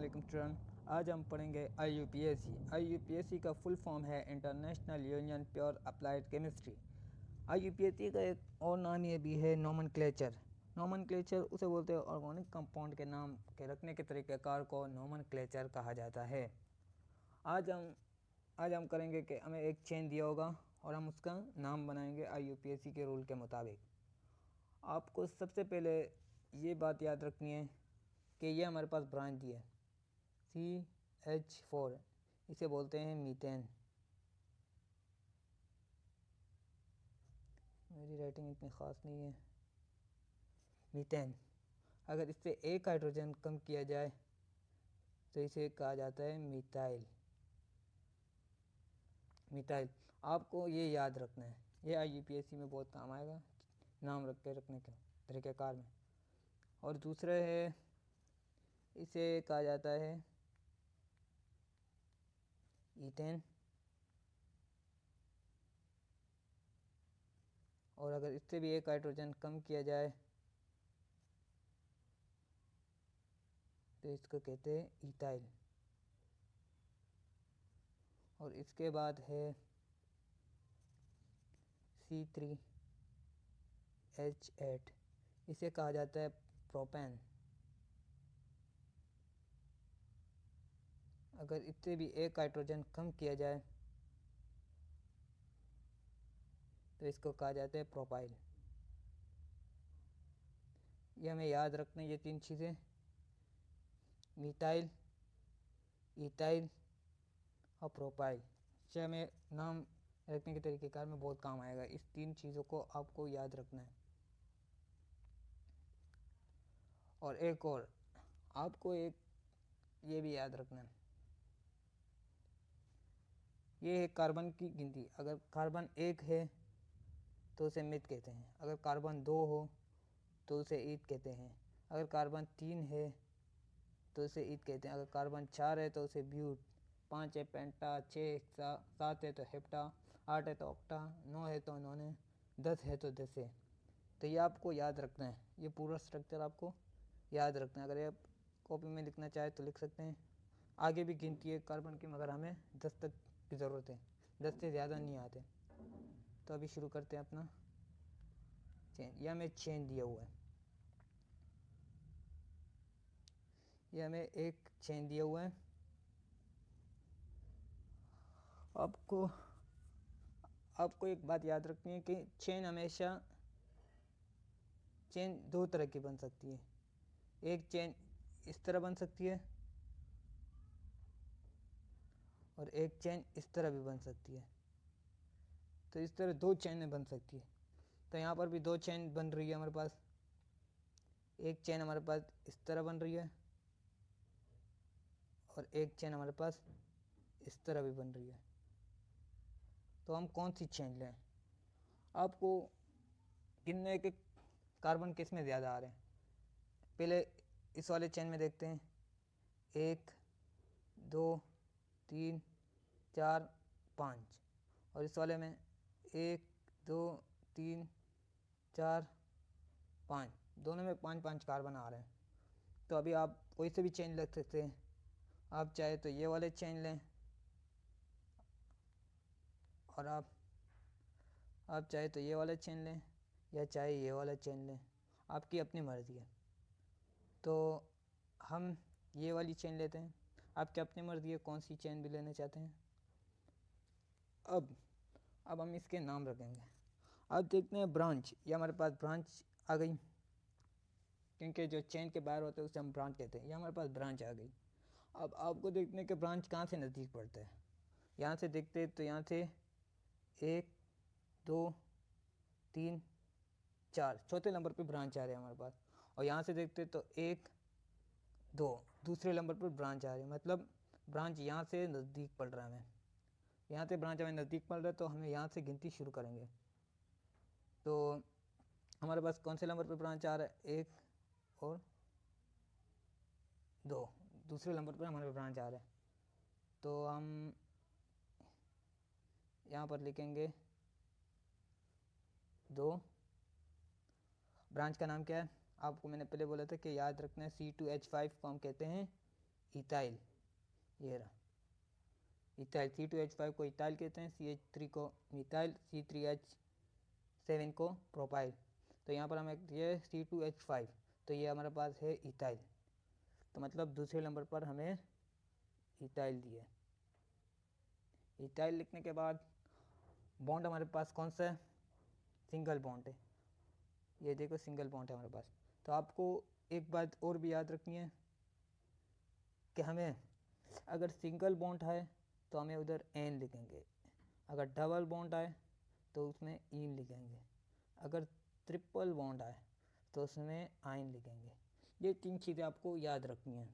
वालेकुम स्टूडेंट। आज हम पढ़ेंगे IUPAC। IUPAC का फुल फॉर्म है international union pure applied chemistry. IUPAC का एक और नाम ये भी है नोमेनक्लेचर। नोमेनक्लेचर उसे बोलते हैं ऑर्गेनिक कंपाउंड के नाम के रखने के तरीक़ेकार को नोमेनक्लेचर कहा जाता है। आज हम करेंगे कि हमें एक चेन दिया होगा और हम उसका नाम बनाएंगे IUPAC के रूल के मुताबिक। आपको सबसे पहले ये बात याद रखनी है कि ये हमारे पास ब्रांच दी है CH4, इसे बोलते हैं मीथेन। मेरी राइटिंग इतनी ख़ास नहीं है। मीथेन, अगर इससे एक हाइड्रोजन कम किया जाए तो इसे कहा जाता है मिथाइल। आपको ये याद रखना है, ये IUPAC में बहुत काम आएगा नाम रखने के तरीक़ेकार में। और दूसरा है, इसे कहा जाता है ईथेन। और अगर इससे भी एक हाइड्रोजन कम किया जाए तो इसको कहते हैं इथाइल। और इसके बाद है C3H8, इसे कहा जाता है प्रोपेन। अगर इससे भी एक हाइड्रोजन कम किया जाए तो इसको कहा जाता है प्रोपाइल। ये हमें याद रखना है, ये तीन चीज़ें मिथाइल, इथाइल और प्रोपाइल, से हमें नाम रखने के तरीक़ेकार में बहुत काम आएगा। इस तीन चीज़ों को आपको याद रखना है। और एक और आपको एक ये भी याद रखना है, ये है कार्बन की गिनती। अगर कार्बन 1 है तो उसे मिथ कहते हैं, अगर कार्बन 2 हो तो उसे ईथ कहते हैं, अगर कार्बन 3 है तो उसे ईथ कहते हैं, अगर कार्बन 4 है तो उसे ब्यूट, 5 है पेंटा, 6 7 है तो हेप्टा, 8 है तो ऑक्टा, 9 है तो नोने, 10 है तो दस है। तो ये आपको याद रखना है, ये पूरा स्ट्रक्चर आपको याद रखना है। अगर आप कॉपी में लिखना चाहे तो लिख सकते हैं। आगे भी गिनती है कार्बन की, मगर हमें 10 तक की ज़रूरत है, 10 से ज़्यादा नहीं आते। तो अभी शुरू करते हैं अपना चेन। यह हमें चेन दिया हुआ है, यह हमें एक चेन दिया हुआ है। आपको एक बात याद रखनी है कि चेन दो तरह की बन सकती है। एक चेन इस तरह बन सकती है और एक चेन इस तरह भी बन सकती है। तो इस तरह दो चेनें बन सकती है। तो यहाँ पर भी दो चेन बन रही है हमारे पास। एक चेन हमारे पास इस तरह बन रही है और एक चेन हमारे पास इस तरह भी बन रही है। तो हम कौन सी चेन लें? आपको गिनने के कार्बन किस में ज़्यादा आ रहे हैं। पहले इस वाले चेन में देखते हैं, 1 2 3 4 5। और इस वाले में 1 2 3 4 5, दोनों में 5 कार्बन आ रहे हैं। तो अभी आप कोई से भी चेन लग सकते हैं। आप चाहे तो ये वाले चेन लें और आप चाहे तो ये वाला चेन लें या चाहे ये वाला चेन लें, आपकी अपनी मर्ज़ी है। तो हम ये वाली चेन लेते हैं, आपकी अपनी मर्ज़ी है कौन सी चेन भी लेना चाहते हैं। अब हम इसके नाम रखेंगे। अब देखते हैं ब्रांच, ये हमारे पास ब्रांच आ गई, क्योंकि जो चेन के बाहर होते हैं उसे हम ब्रांच कहते हैं। ये हमारे पास ब्रांच आ गई। अब आपको देखते हैं कि ब्रांच कहाँ से नज़दीक पड़ता है। यहाँ से देखते तो यहाँ से 1 2 3 4 चौथे नंबर पे ब्रांच आ रहे हैं हमारे पास। और यहाँ से देखते तो 1 2 दूसरे नंबर पर ब्रांच आ रही है। मतलब ब्रांच यहाँ से नज़दीक पड़ रहा है हमें, यहाँ से ब्रांच हमें नज़दीक पड़ रहा है, तो हमें यहाँ से गिनती शुरू करेंगे। तो हमारे पास कौन से नंबर पर ब्रांच आ रहा है, 1 और 2, दूसरे नंबर पर हमारे ब्रांच आ रहा है। तो हम यहाँ पर लिखेंगे 2। ब्रांच का नाम क्या है आपको मैंने पहले बोला था कि याद रखना है, C2H5 को हम कहते हैं इथाइल, ये रहा इथाइल। C2H5 को इथाइल कहते हैं, CH3 को मिथाइल, C3H7 को प्रोपाइल। तो यहाँ पर हमें ये C2H5, तो ये हमारे पास है इथाइल। तो मतलब दूसरे नंबर पर हमें इथाइल दिया। इथाइल लिखने के बाद बॉन्ड हमारे पास कौन सा है? सिंगल बॉन्ड है। ये देखो सिंगल बॉन्ड है हमारे पास। तो आपको एक बात और भी याद रखनी है कि हमें अगर सिंगल बॉन्ड है तो हमें उधर एन लिखेंगे, अगर डबल बॉन्ड आए तो उसमें इन लिखेंगे, अगर ट्रिपल बॉन्ड आए तो उसमें आइन लिखेंगे। ये 3 चीज़ें आपको याद रखनी है।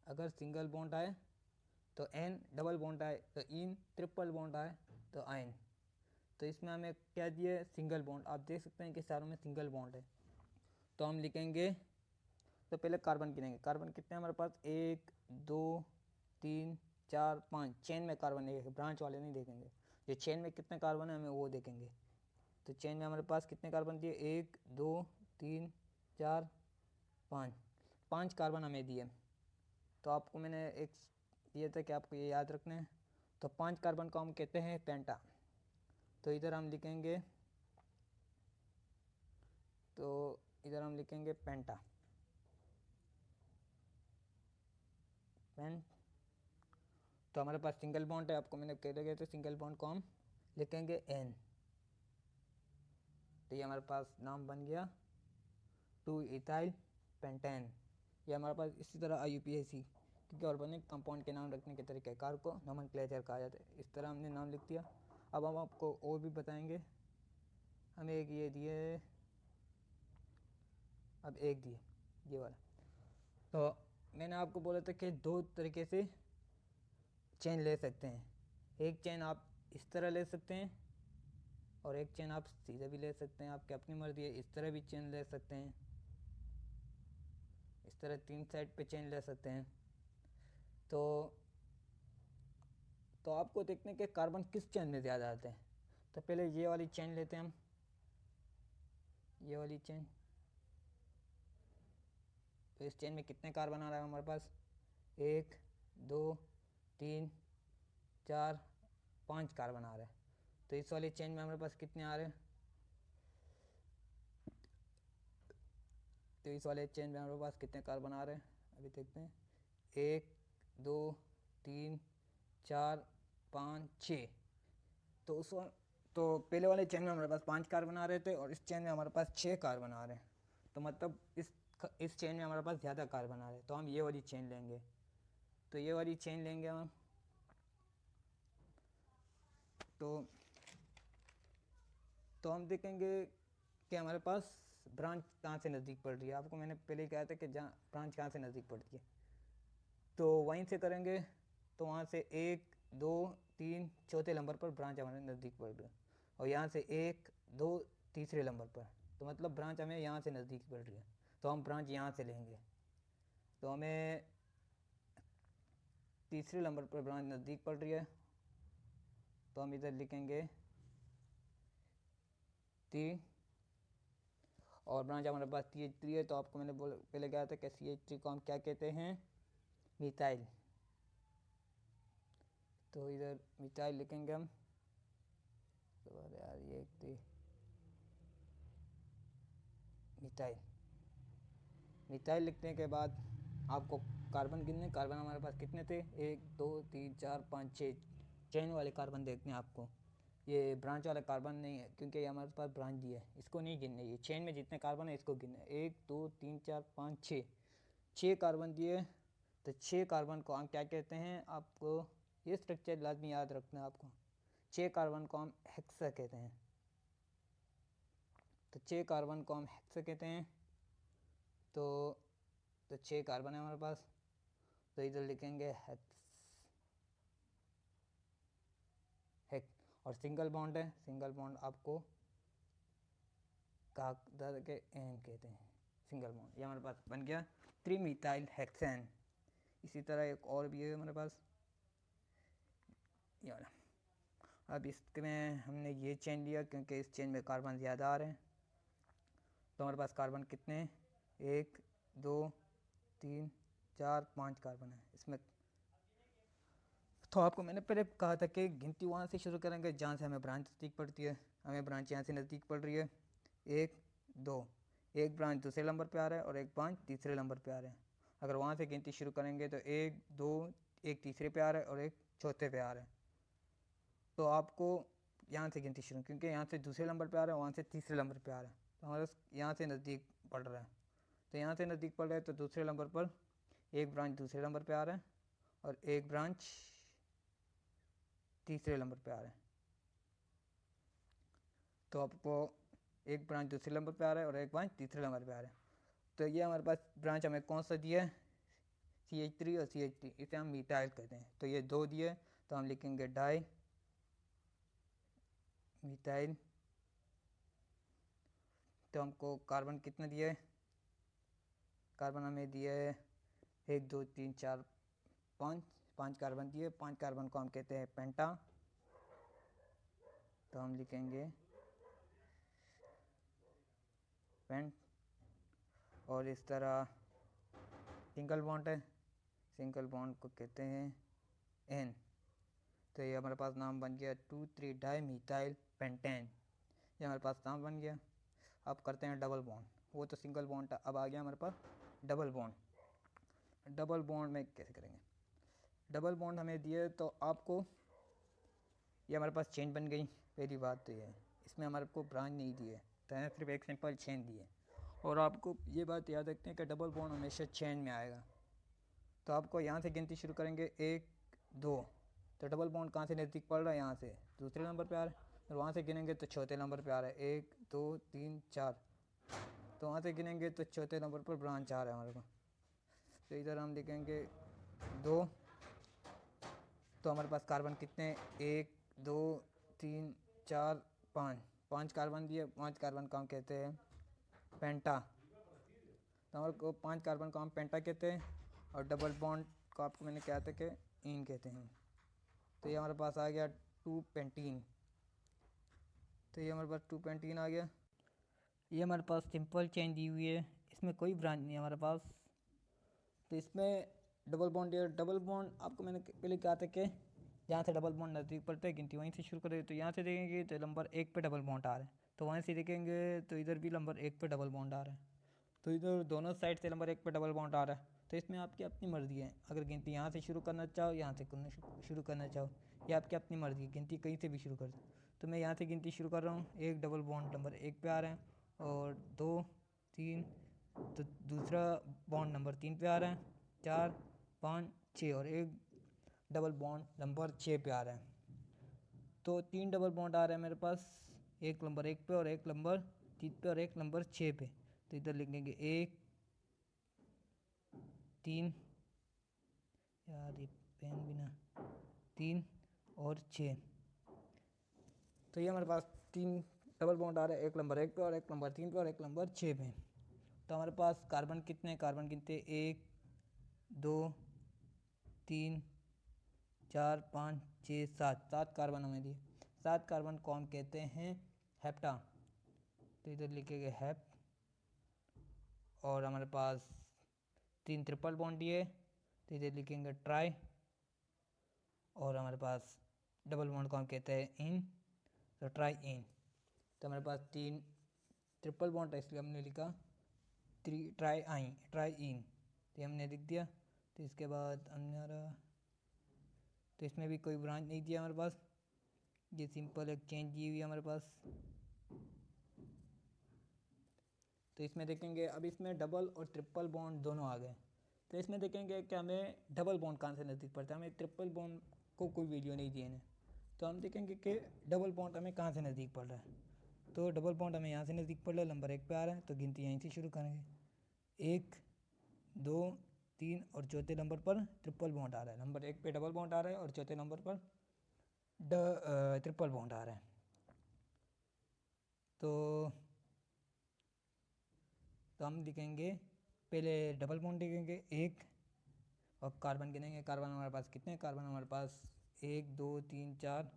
अगर सिंगल बॉन्ड आए तो एन, डबल बॉन्ड आए तो इन, ट्रिपल बॉन्ड आए तो आइन। तो इसमें हमें क्या दिया है? Single bond. आप देख सकते हैं कि सारों में सिंगल बॉन्ड है। तो हम लिखेंगे, तो पहले कार्बन गिनेंगे। कार्बन कितने हमारे पास? 1 2 3 4 5। चेन में कार्बन है, ब्रांच वाले नहीं देखेंगे। जो चेन में कितने कार्बन है हमें वो देखेंगे। तो चेन में हमारे पास कितने कार्बन दिए? 1 2 3 4 5। 5 कार्बन हमें दिए। तो आपको मैंने एक दिया था कि आपको ये याद रखना है। तो 5 कार्बन को हम कहते हैं पेंटा। तो इधर हम लिखेंगे, तो इधर हम लिखेंगे पेंटा, पेन। तो हमारे पास सिंगल बॉन्ड है, आपको मैंने कह दिया था सिंगल बॉन्ड को हम लिखेंगे एन। तो ये हमारे पास नाम बन गया 2 इथाइल पेंटेन। ये हमारे पास इसी तरह IUPAC, क्योंकि ऑर्गेनिक कंपाउंड के नाम रखने के तरीक़ाकार को नोमेनक्लेचर कहा जाता है। इस तरह हमने नाम लिख दिया। अब हम आपको और भी बताएंगे। हमें एक ये दिए, अब एक दिए ये वाला। तो मैंने आपको बोला था कि 2 तरीके से चेन ले सकते हैं। एक चेन आप इस तरह ले सकते हैं और एक चेन आप सीधे भी ले सकते हैं, आपकी अपनी मर्जी है। इस तरह भी चेन ले सकते हैं, इस तरह 3 साइड पे चेन ले सकते हैं। तो आपको देखने के कार्बन किस चेन में ज़्यादा आते हैं। तो पहले ये वाली चेन लेते हैं हम, ये वाली चेन। तो इस चेन में कितने कार्बन आ रहा है हमारे पास? 1 2 3 4 5 कार्बन आ रहे हैं। तो इस वाली चेन में हमारे पास कितने आ रहे हैं? तो इस वाले चेन में हमारे पास कितने कार्बन आ रहे हैं अभी देखते हैं। 1 2 3 4 5 6। तो पहले वाले चेन में हमारे पास 5 कार्बन आ रहे थे और इस चेन में हमारे पास 6 कार्बन आ रहे हैं। तो मतलब इस चेन में हमारे पास ज़्यादा कार्बन आ रहे हैं। तो हम ये वाली चेन लेंगे। तो ये वाली चेन लेंगे हम। तो हम देखेंगे कि हमारे पास ब्रांच कहाँ से नज़दीक पड़ रही है। आपको मैंने पहले ही कहा था कि जहाँ ब्रांच कहाँ से नज़दीक पड़ती है, तो वहीं से करेंगे। तो वहाँ से 1 2 3 चौथे नंबर पर ब्रांच हमारे नज़दीक पड़ रही है, और यहाँ से 1 2 तीसरे नंबर पर। तो मतलब ब्रांच हमें यहाँ से नज़दीक पड़ रही है, तो हम ब्रांच यहाँ से लेंगे। तो हमें तीसरे नंबर पर ब्रांच नज़दीक पड़ रही है, तो हम इधर लिखेंगे 3, और ब्रांच हमारे पास CH3 है। तो आपको मैंने पहले कहा था कि CH3 को हम क्या कहते हैं? मिथाइल। तो इधर मिथाइल लिखेंगे हम। तो यार ये मिथाइल, मिथाइल लिखने के बाद आपको कार्बन गिनने। कार्बन हमारे पास कितने थे? 1 2 3 4 5 6। चेन वाले कार्बन देखने हैं आपको, ये ब्रांच वाला कार्बन नहीं है, क्योंकि ये हमारे पास ब्रांच दिया है। इसको नहीं गिनने, ये चेन में जितने कार्बन है इसको गिनने। 1 2 3 4 5 6, 6 कार्बन दिए। तो 6 कार्बन को हम क्या कहते हैं? आपको ये स्ट्रक्चर लाजमी याद रखना है आपको। 6 कार्बन को हम हेक्सा कहते हैं। तो 6 कार्बन को हम हेक्सा कहते हैं। तो 6 कार्बन है हमारे पास। तो इधर लिखेंगे हेक्स। और सिंगल बॉन्ड है, सिंगल बॉन्ड आपको कागज के एन कहते हैं, सिंगल बॉन्ड। ये हमारे पास बन गया त्रिमिथाइल हेक्सेन। इसी तरह एक और भी है हमारे पास, ये वाला। अब इसमें हमने ये चेन लिया क्योंकि इस चेन में कार्बन ज़्यादा आ रहे हैं। तो हमारे पास कार्बन कितने हैं? 1 2 3 4 5 कार्बन है इसमें। तो आपको मैंने पहले कहा था कि गिनती वहाँ से शुरू करेंगे जहाँ से हमें ब्रांच नज़दीक पड़ती है। हमें ब्रांच यहाँ से नज़दीक पड़ रही है 1 2, एक ब्रांच दूसरे नंबर पे आ रहा है और एक ब्रांच तीसरे नंबर पे आ रहा है। अगर वहाँ से गिनती शुरू करेंगे तो 1 2, एक तीसरे पे आ रहा है और एक चौथे पे आ रहा है। तो आपको यहाँ से गिनती शुरू, क्योंकि यहाँ से दूसरे नंबर पे आ रहा है, वहाँ से तीसरे नंबर पे आ रहा है, तो हमारा यहाँ से नज़दीक पड़ रहा है। तो यहाँ से नज़दीक पड़ रहा है तो दूसरे नंबर पर एक ब्रांच दूसरे नंबर पे आ रहा है और एक ब्रांच तीसरे नंबर पे आ रहा है। तो आपको एक ब्रांच दूसरे नंबर पे आ रहा है और एक ब्रांच तीसरे नंबर पे आ रहा है। तो ये हमारे पास ब्रांच हमें कौन सा दिया है, CH3 और CH3, इसे हम मिथाइल कहते हैं। तो ये 2 दिए, तो हम लिखेंगे डाई मिथाइल। तो हमको कार्बन कितने दिए, कार्बन हमें दिए 1 2 3 4 5 कार्बन दिए। 5 कार्बन को हम कहते हैं पेंटा। तो हम लिखेंगे पेंट। और इस तरह सिंगल बॉन्ड है, सिंगल बॉन्ड को कहते हैं एन। तो ये हमारे पास नाम बन गया 2,3 डाई मिथाइल पेंटेन। ये हमारे पास नाम बन गया। अब करते हैं डबल बॉन्ड। वो तो सिंगल बॉन्ड था, अब आ गया हमारे पास डबल बॉन्ड। डबल बॉन्ड में कैसे करेंगे, डबल बॉन्ड हमें दिए तो आपको ये हमारे पास चेन बन गई। पहली बात तो ये है, इसमें हमारे को ब्रांच नहीं दिए, तो है सिर्फ एक सिंपल चेन दिए। और आपको ये बात याद रखते हैं कि डबल बॉन्ड हमेशा चेन में आएगा। तो आपको यहाँ से गिनती शुरू करेंगे 1 2, तो डबल बॉन्ड कहाँ से नज़दीक पड़ रहा है, यहाँ से दूसरे नंबर पे आ रहा है। और वहाँ से गिनेंगे तो चौथे नंबर पे आ रहा है 1 2 3 4। तो वहाँ से गिनेंगे तो चौथे नंबर पर ब्रांच आ रहा है हमारे को। तो इधर हम लिखेंगे 2। तो हमारे पास कार्बन कितने, 1 2 3 4 5, 5 कार्बन दिए। 5 कार्बन को हम कहते हैं पेंटा। तो हमारे को 5 कार्बन को हम पेंटा कहते हैं। और डबल बॉन्ड को आपको मैंने कहा था कि इन कहते हैं। तो ये हमारे पास आ गया 2 पेंटीन। तो ये हमारे पास 2 पेंटीन आ गया। ये हमारे पास सिंपल चेन दी हुई है, इसमें कोई ब्रांच नहीं है हमारे पास। तो इसमें डबल बॉन्ड है। डबल बॉन्ड आपको मैंने पहले कहा था कि जहाँ से डबल बॉन्ड नज़दीक पड़ता है गिनती वहीं से शुरू करें। तो यहाँ से देखेंगे तो नंबर 1 पे डबल बॉन्ड आ रहा है, तो वहीं से देखेंगे तो इधर भी नंबर 1 पे डबल बॉन्ड आ रहा है। तो इधर दोनों साइड से नंबर 1 पे डबल बॉन्ड आ रहा है। तो इसमें आपकी अपनी मर्ज़ी है, अगर गिनती यहाँ से शुरू करना चाहो, यहाँ से शुरू करना चाहो, ये आपकी अपनी मर्ज़ी है, गिनती कहीं से भी शुरू कर दो। तो मैं यहाँ से गिनती शुरू कर रहा हूँ। एक डबल बॉन्ड नंबर 1 पे आ रहा है और 2 3, तो दूसरा बॉन्ड नंबर 3 पे आ रहा है, 4 5 6 और एक डबल बॉन्ड नंबर 6 पे आ रहा है। तो 3 डबल बॉन्ड आ रहा है मेरे पास, एक नंबर 1 पे और एक नंबर 3 पे और एक नंबर 6 पे। तो इधर लिखेंगे 1 3, यार ये पेन भी ना, 3 और 6। तो ये हमारे पास 3 डबल बॉन्ड आ रहा है, एक नंबर 1 पे और एक नंबर 3 पे और एक नंबर 6 पे। तो हमारे पास कार्बन कितने, कार्बन गिनते 1 2 3 4 5 6 7, 7 कार्बन हमें दिए। 7 कार्बन को हम कहते हैं हेप्टा। तो इधर लिखेंगे हेप। और हमारे पास 3 ट्रिपल बॉन्ड दिए, तो इधर लिखेंगे ट्राई। और हमारे पास डबल बॉन्ड को हम कहते हैं इन, तो ट्राई इन। तो हमारे पास 3 ट्रिपल बॉन्ड है, इसलिए हमने लिखा ट्राई इन, तो हमने लिख दिया। तो इसके बाद हमारा, तो इसमें भी कोई ब्रांच नहीं दिया हमारे पास, ये सिंपल एक चेंज दी हुई है हमारे पास। तो इसमें देखेंगे अब इसमें डबल और ट्रिपल बॉन्ड दोनों आ गए। तो इसमें देखेंगे कि हमें डबल बॉन्ड कहाँ से नज़दीक पड़ता है, हमें ट्रिपल बॉन्ड को कोई वैल्यू नहीं दी है। तो हम देखेंगे कि डबल बॉन्ड हमें कहाँ से नज़दीक पड़ रहा है। तो डबल बॉन्ड हमें यहाँ से नज़दीक पड़ रहा है, नंबर 1 पे आ रहा है, तो गिनती यहीं से शुरू करेंगे 1 2 3 और चौथे नंबर पर ट्रिपल बॉन्ड आ रहा है। नंबर 1 पे डबल बॉन्ड आ रहा है और चौथे नंबर पर ट्रिपल बॉन्ड आ रहा है। तो हम लिखेंगे पहले डबल बॉन्ड लिखेंगे 1 और कार्बन गिनेंगे। कार्बन हमारे पास कितने हैं, कार्बन हमारे पास 1 2 3 4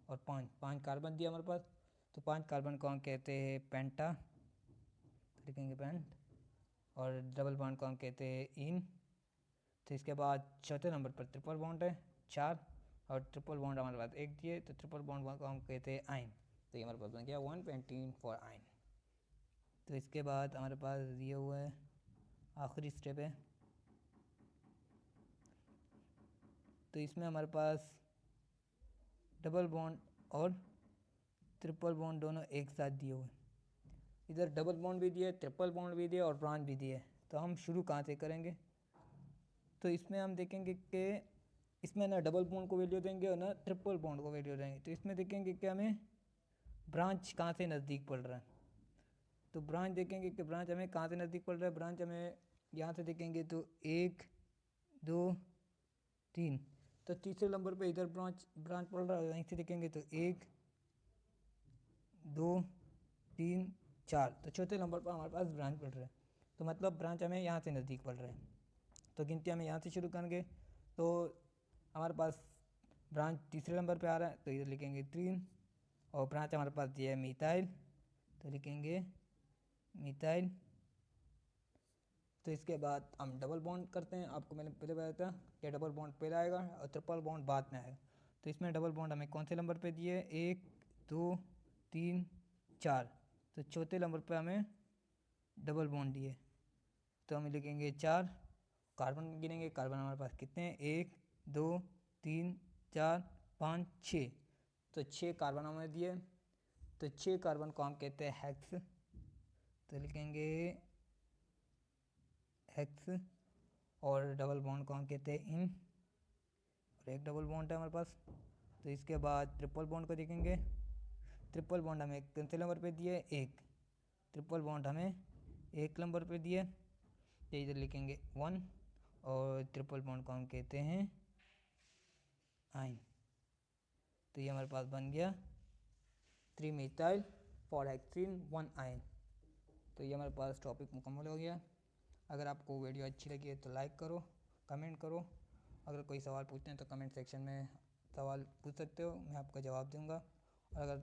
और 5 कार्बन दिया हमारे पास। तो 5 कार्बन को हम कहते हैं पेंटा, तो लिखेंगे पेंट। और डबल बॉन्ड को हम कहते हैं इन, तो इसके बाद चौथे नंबर पर ट्रिपल बॉन्ड है 4, और ट्रिपल बॉन्ड हमारे पास एक दिए, तो ट्रिपल बॉन्ड को हम कहते हैं आयन। तो ये हमारे पास बन गया 1 फॉर आयन। तो इसके बाद हमारे पास दिए हुए है आखिरी स्टेप है, तो इसमें हमारे पास डबल बॉन्ड और ट्रिपल बॉन्ड दोनों एक साथ दिए हुए, इधर डबल बॉन्ड भी दिए, ट्रिपल बॉन्ड भी दिए और ब्रांच भी दिए। तो हम शुरू कहाँ से करेंगे? तो इसमें हम देखेंगे कि इसमें ना डबल बॉन्ड को वैल्यू देंगे और ना ट्रिपल बॉन्ड को वैल्यू देंगे। तो इसमें देखेंगे कि हमें ब्रांच कहाँ से नज़दीक पड़ रहा है। तो ब्रांच देखेंगे कि ब्रांच हमें कहाँ से नज़दीक पड़ रहा है। ब्रांच हमें यहाँ से देखेंगे तो 1 2 3, तो तीसरे नंबर पे इधर ब्रांच पड़ रहा है। वहीं से देखेंगे तो 1 2 3 4, तो चौथे नंबर पर हमारे पास ब्रांच पड़ रहा है। तो मतलब ब्रांच हमें यहाँ से नज़दीक पड़ रहा है। तो गिनती हमें यहाँ से शुरू करेंगे। तो हमारे पास ब्रांच तीसरे नंबर पे आ रहा है, तो इधर लिखेंगे 3, और ब्रांच हमारे पास दिया है मिथाइल, तो लिखेंगे मिथाइल। तो इसके बाद हम डबल बॉन्ड करते हैं। आपको मैंने पहले बताया था कि डबल बॉन्ड पहले आएगा और ट्रिपल बॉन्ड बाद में आएगा। तो इसमें डबल बॉन्ड हमें कौन से नंबर पे दिए? 1 2 3 4, तो चौथे नंबर पे हमें डबल बॉन्ड दिए, तो हम लिखेंगे 4। कार्बन गिनेंगे, कार्बन हमारे पास कितने हैं? 1 2 3 4 5 6, तो 6 कार्बन हमें दिए। तो 6 कार्बन को हम कहते हैं हेक्स, तो लिखेंगे हेक्स। और डबल बॉन्ड को हम कहते हैं इन, और एक डबल बॉन्ड है हमारे पास। तो इसके बाद ट्रिपल बॉन्ड को देखेंगे। ट्रिपल बॉन्ड हमें कौन से नंबर पे दिए? 1, ट्रिपल बॉन्ड हमें 1 नंबर पे दिए, तो इधर लिखेंगे 1, और ट्रिपल बॉन्ड को हम कहते हैं आयन। तो ये हमारे पास बन गया 3 मिथाइल 4 हेक्सीन 1 आयन। तो ये हमारे पास टॉपिक मुकम्मल हो गया। अगर आपको वीडियो अच्छी लगी है तो लाइक करो, कमेंट करो। अगर कोई सवाल पूछते हैं तो कमेंट सेक्शन में सवाल पूछ सकते हो, मैं आपका जवाब दूंगा। और अगर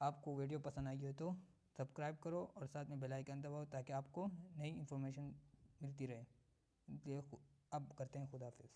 आपको वीडियो पसंद आई हो तो सब्सक्राइब करो और साथ में बेल आइकन दबाओ ताकि आपको नई इन्फॉर्मेशन मिलती रहे। अब करते हैं खुदा हाफिज़।